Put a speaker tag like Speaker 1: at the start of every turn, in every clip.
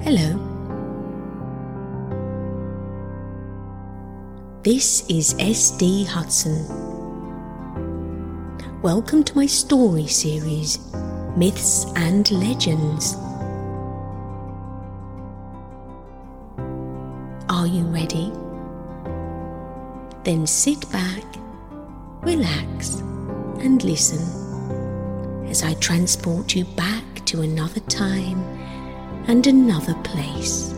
Speaker 1: Hello. This is SD Hudson. Welcome to my story series, Myths and Legends. Are you ready? Then sit back, relax, and listen as I transport you back to another time and another place.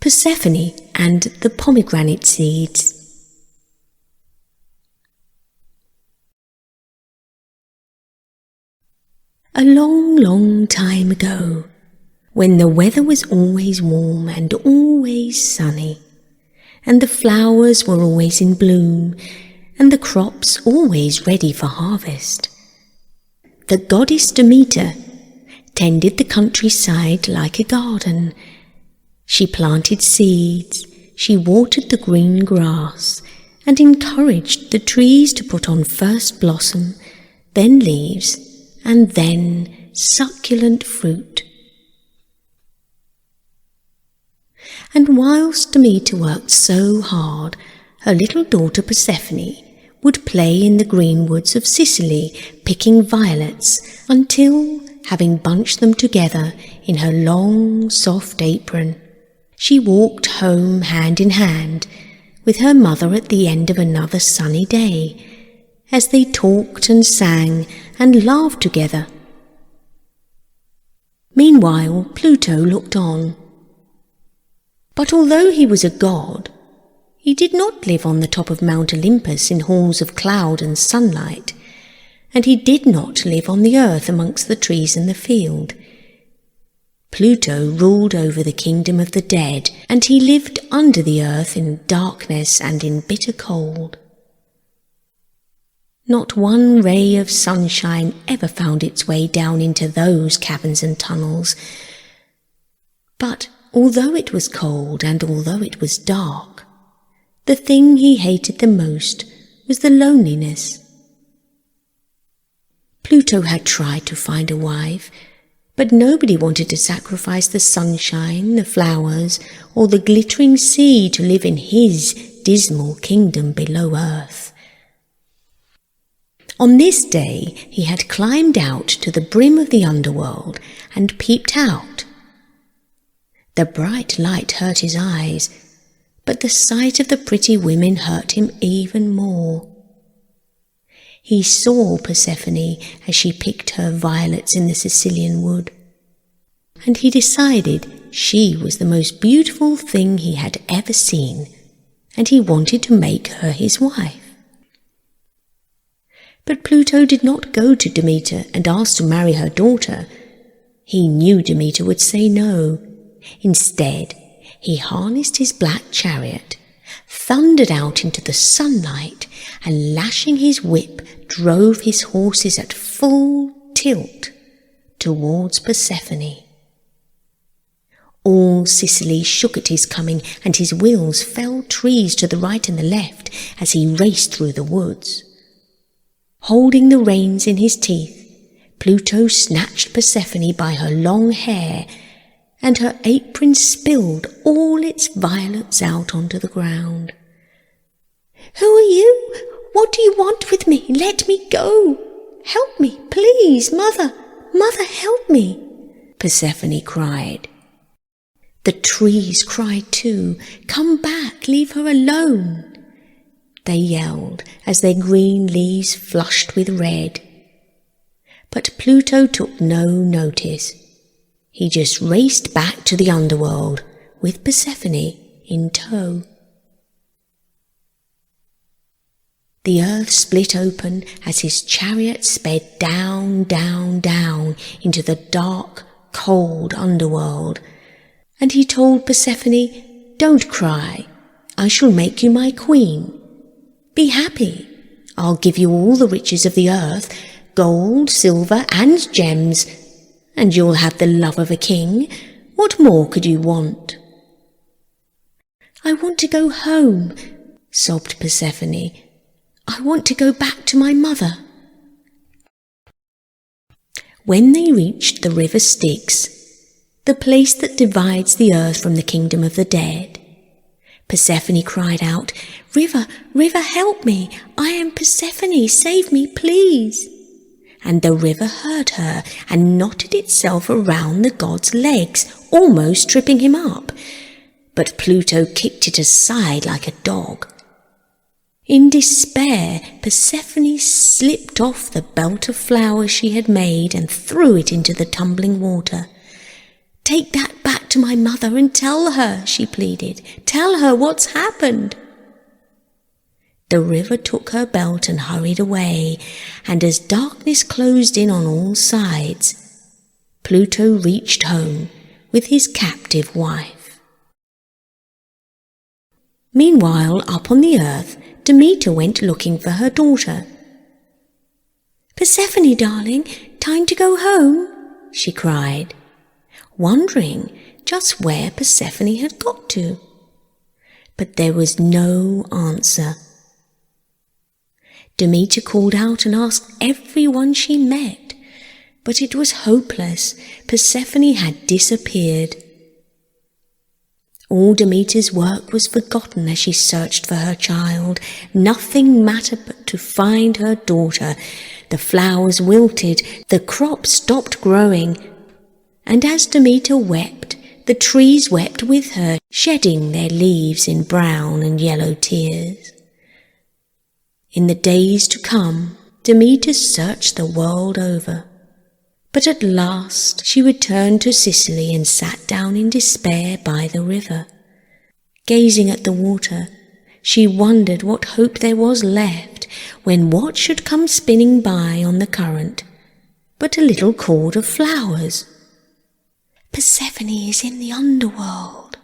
Speaker 1: Persephone and the pomegranate seeds. A long, long time ago, when the weather was always warm and always sunny, and the flowers were always in bloom, and the crops always ready for harvest, the goddess Demeter tended the countryside like a garden. She planted seeds, she watered the green grass, and encouraged the trees to put on first blossom, then leaves, and then succulent fruit. And whilst Demeter worked so hard, her little daughter Persephone would play in the green woods of Sicily, picking violets, until, having bunched them together in her long, soft apron, she walked home hand in hand with her mother at the end of another sunny day, as they talked and sang and laughed together. Meanwhile, Pluto looked on. But although he was a god, he did not live on the top of Mount Olympus in halls of cloud and sunlight, and he did not live on the earth amongst the trees in the field. Pluto ruled over the kingdom of the dead, and he lived under the earth in darkness and in bitter cold. Not one ray of sunshine ever found its way down into those caverns and tunnels. But although it was cold and although it was dark, the thing he hated the most was the loneliness. Pluto had tried to find a wife, but nobody wanted to sacrifice the sunshine, the flowers, or the glittering sea to live in his dismal kingdom below earth. On this day he had climbed out to the brim of the underworld and peeped out. The bright light hurt his eyes, but the sight of the pretty women hurt him even more. He saw Persephone as she picked her violets in the Sicilian wood, and he decided she was the most beautiful thing he had ever seen, and he wanted to make her his wife. But Pluto did not go to Demeter and ask to marry her daughter. He knew Demeter would say no. Instead, he harnessed his black chariot, thundered out into the sunlight, and lashing his whip, drove his horses at full tilt towards Persephone. All Sicily shook at his coming, and his wheels felled trees to the right and the left as he raced through the woods. Holding the reins in his teeth, Pluto snatched Persephone by her long hair, and her apron spilled all its violets out onto the ground. "Who are you? What do you want with me? Let me go! Help me, please, Mother! Mother, help me!" Persephone cried. The trees cried too. "Come back, leave her alone!" they yelled as their green leaves flushed with red. But Pluto took no notice. He just raced back to the underworld with Persephone in tow. The earth split open as his chariot sped down, down, down into the dark, cold underworld, and he told Persephone, "Don't cry, I shall make you my queen. Be happy. I'll give you all the riches of the earth, gold, silver, and gems, and you'll have the love of a king. What more could you want?" "I want to go home," sobbed Persephone. I want to go back to my mother." When they reached the river Styx, the place that divides the earth from the kingdom of the dead, Persephone cried out, "River, river, help me! I am Persephone, save me, please!" And the river heard her and knotted itself around the god's legs, almost tripping him up. But Pluto kicked it aside like a dog. In despair, Persephone slipped off the belt of flowers she had made and threw it into the tumbling water. "Take that back to my mother and tell her," she pleaded. "Tell her what's happened." The river took her belt and hurried away, and as darkness closed in on all sides, Pluto reached home with his captive wife. Meanwhile, up on the earth, Demeter went looking for her daughter. "Persephone, darling, time to go home," she cried, wondering just where Persephone had got to. But there was no answer. Demeter called out and asked everyone she met, but it was hopeless. Persephone had disappeared. All Demeter's work was forgotten as she searched for her child. Nothing mattered but to find her daughter. The flowers wilted, the crops stopped growing, and as Demeter wept, the trees wept with her, shedding their leaves in brown and yellow tears. In the days to come, Demeter searched the world over, but at last she returned to Sicily and sat down in despair by the river. Gazing at the water, she wondered what hope there was left when what should come spinning by on the current but a little cord of flowers. "Persephone is in the underworld,"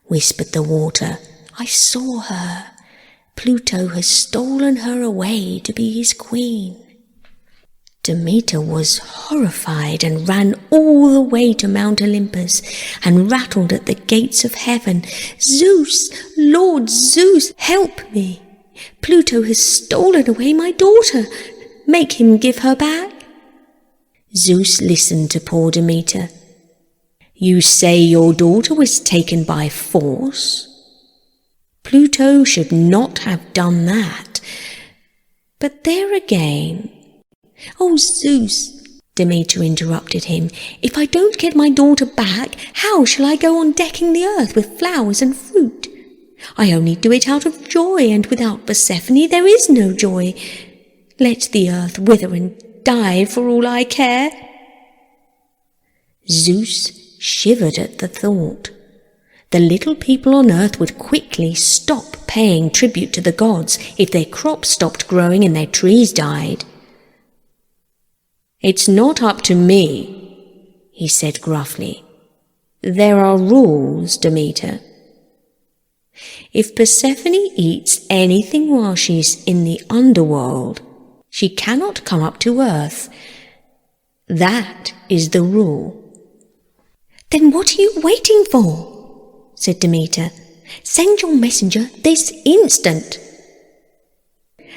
Speaker 1: whispered the water. "I saw her. Pluto has stolen her away to be his queen." Demeter was horrified and ran all the way to Mount Olympus and rattled at the gates of heaven. "Zeus, Lord Zeus, help me! Pluto has stolen away my daughter. Make him give her back." Zeus listened to poor Demeter. "You say your daughter was taken by force? Pluto should not have done that. But there again—" "Oh, Zeus," Demeter interrupted him, "if I don't get my daughter back, how shall I go on decking the earth with flowers and fruit? I only do it out of joy, and without Persephone there is no joy. Let the earth wither and die for all I care." Zeus shivered at the thought. The little people on earth would quickly stop paying tribute to the gods if their crops stopped growing and their trees died. "It's not up to me," he said gruffly. "There are rules, Demeter. If Persephone eats anything while she's in the underworld, she cannot come up to earth. That is the rule." "Then what are you waiting for?" said Demeter. "Send your messenger this instant."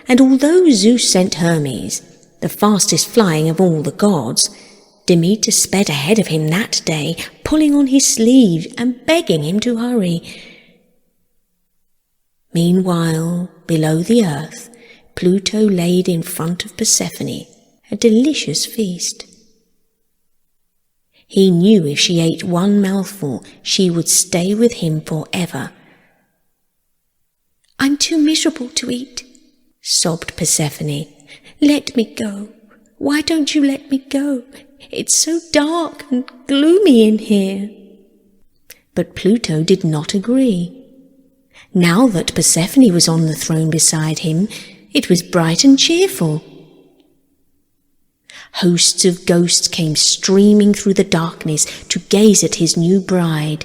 Speaker 1: And although Zeus sent Hermes, the fastest flying of all the gods, Demeter sped ahead of him that day, pulling on his sleeve and begging him to hurry. Meanwhile, below the earth, Pluto laid in front of Persephone a delicious feast. He knew if she ate one mouthful, she would stay with him forever. "I'm too miserable to eat," sobbed Persephone. "Let me go. Why don't you let me go? It's so dark and gloomy in here." But Pluto did not agree. Now that Persephone was on the throne beside him, it was bright and cheerful. Hosts of ghosts came streaming through the darkness to gaze at his new bride,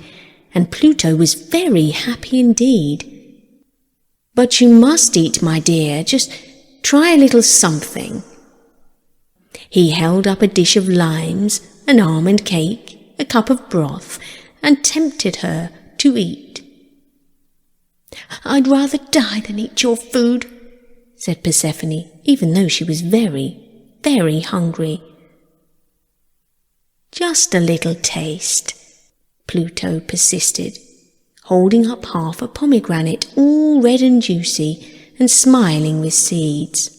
Speaker 1: and Pluto was very happy indeed. "But you must eat, my dear. Just try a little something." He held up a dish of limes, an almond cake, a cup of broth, and tempted her to eat. "I'd rather die than eat your food," said Persephone, even though she was very, very hungry. Just a little taste, Pluto persisted, holding up half a pomegranate all red and juicy and smiling with seeds.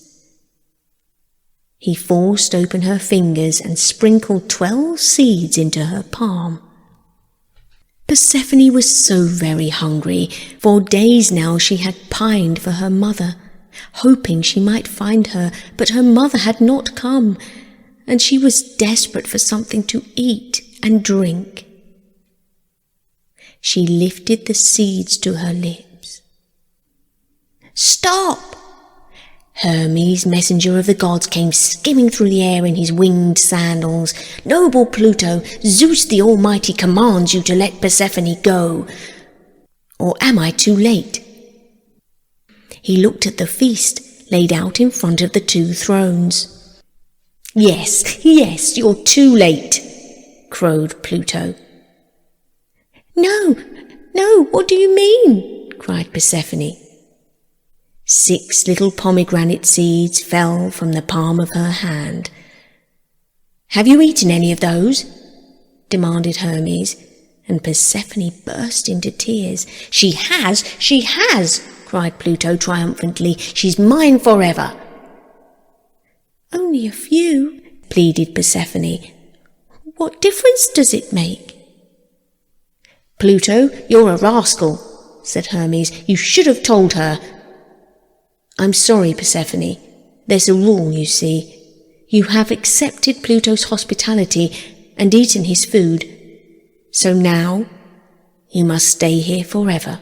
Speaker 1: He forced open her fingers and sprinkled 12 seeds into her palm. Persephone was so very hungry. For days now she had pined for her mother, hoping she might find her, but her mother had not come, and she was desperate for something to eat and drink. She lifted the seeds to her lips. "Stop!" Hermes, messenger of the gods, came skimming through the air in his winged sandals. "Noble Pluto, Zeus the Almighty commands you to let Persephone go. Or am I too late?" He looked at the feast laid out in front of the 2 thrones. Yes, you're too late," crowed Pluto. No, what do you mean?" cried Persephone. 6 little pomegranate seeds fell from the palm of her hand. "Have you eaten any of those?" demanded Hermes, and Persephone burst into tears. She has!" cried Pluto triumphantly. "She's mine forever." "Only a few," pleaded Persephone. "What difference does it make?" "Pluto, you're a rascal," said Hermes. "You should have told her." "I'm sorry, Persephone. There's a rule, you see. You have accepted Pluto's hospitality and eaten his food, so now you must stay here forever."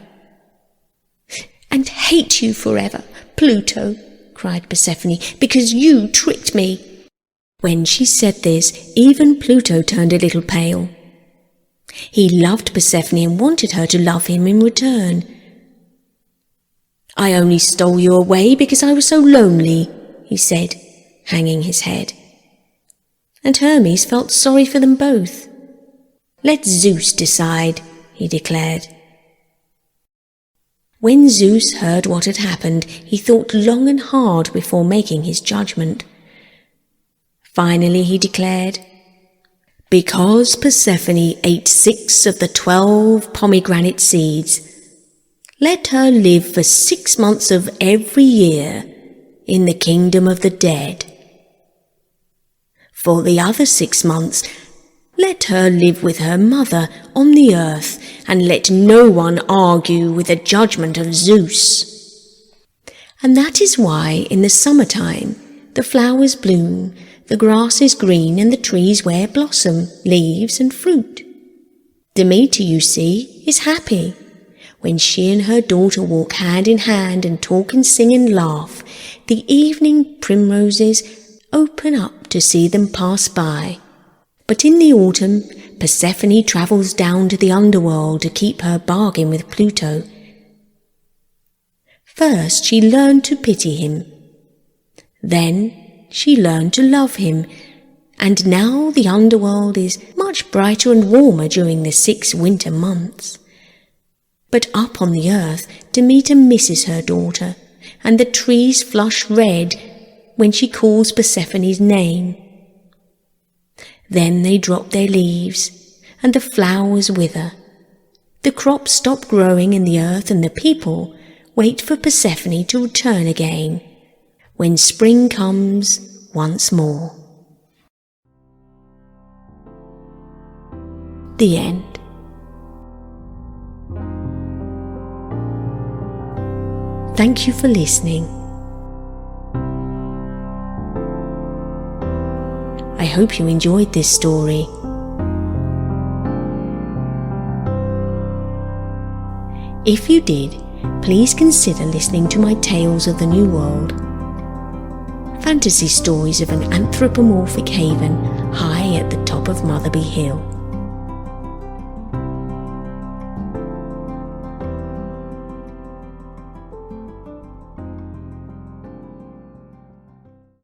Speaker 1: "And hate you forever, Pluto," cried Persephone, "because you tricked me." When she said this, even Pluto turned a little pale. He loved Persephone and wanted her to love him in return. "I only stole you away because I was so lonely," he said, hanging his head. And Hermes felt sorry for them both. "Let Zeus decide," he declared. When Zeus heard what had happened, he thought long and hard before making his judgment. Finally he declared, "Because Persephone ate 6 of the 12 pomegranate seeds, let her live for 6 months of every year in the kingdom of the dead. For the other 6 months, let her live with her mother on the earth, and let no one argue with the judgment of Zeus." And that is why in the summertime the flowers bloom, the grass is green, and the trees wear blossom, leaves and fruit. Demeter, you see, is happy. When she and her daughter walk hand in hand and talk and sing and laugh, the evening primroses open up to see them pass by. But in the autumn, Persephone travels down to the Underworld to keep her bargain with Pluto. First she learned to pity him. Then she learned to love him, and now the Underworld is much brighter and warmer during the 6 winter months. But up on the earth, Demeter misses her daughter, and the trees flush red when she calls Persephone's name. Then they drop their leaves, and the flowers wither. The crops stop growing in the earth, and the people wait for Persephone to return again, when spring comes once more. The end. Thank you for listening. I hope you enjoyed this story. If you did, please consider listening to my Tales of the New World. Fantasy stories of an anthropomorphic haven high at the top of Motherby Hill.